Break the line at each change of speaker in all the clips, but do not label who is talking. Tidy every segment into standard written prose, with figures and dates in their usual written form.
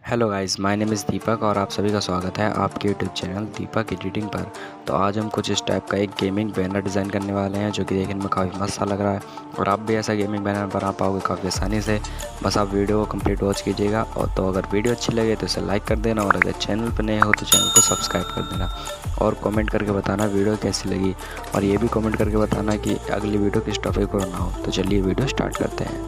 Hello guys, my name is Deepak और आप सभी का स्वागत है आपके यूट्यूब चैनल दीपक एडिटिंग पर। तो आज हम कुछ इस टाइप का एक गेमिंग बैनर डिज़ाइन करने वाले हैं जो कि देखने में काफ़ी मस्त सा लग रहा है और आप भी ऐसा गेमिंग बैनर बना पाओगे काफ़ी आसानी से। बस आप वीडियो को कंप्लीट वॉच कीजिएगा और तो अगर वीडियो अच्छी लगे तो इसे लाइक कर देना और अगर चैनल पर नए हो तो चैनल को सब्सक्राइब कर देना और कॉमेंट करके बताना वीडियो कैसी लगी और ये भी कॉमेंट करके बताना कि अगली वीडियो किस टॉपिक पर बनाओ। तो चलिए वीडियो स्टार्ट करते हैं।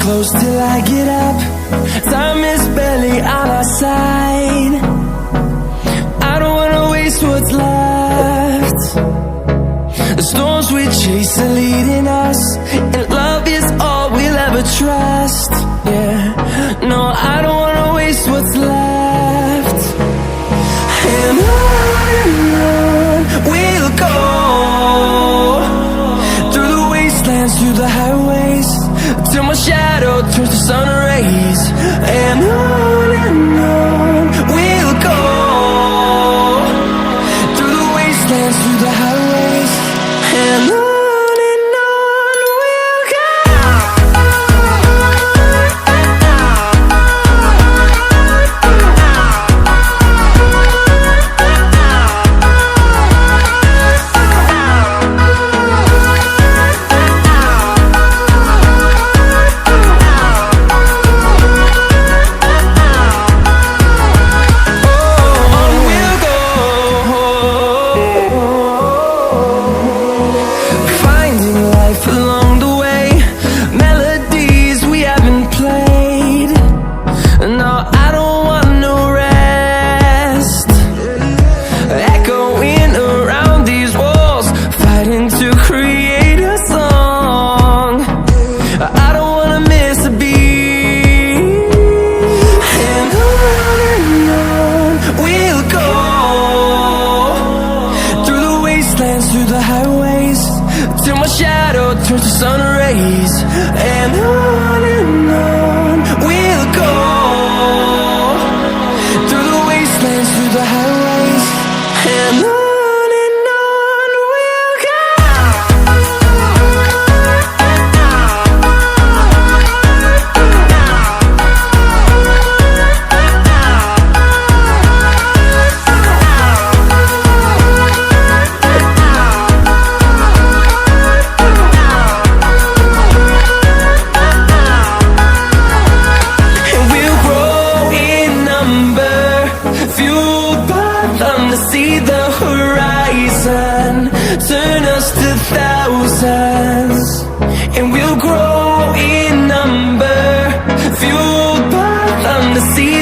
Close till I get up. Time is barely on our side. I don't wanna waste what's left. The storms we chase are leading us, and love is all we'll ever trust. Yeah, no, I don't wanna waste what's left. And on we'll go, through the wastelands, through the highways, till my shadow turns to sun rays. And on we'll go, through the wastelands, through the highways. And on we'll go. our shadow turns to sun rays, and on we'll go, through the wastelands, through the highways, and on we'll go. See the horizon, turn us to thousands, and we'll grow in number, fueled by them to see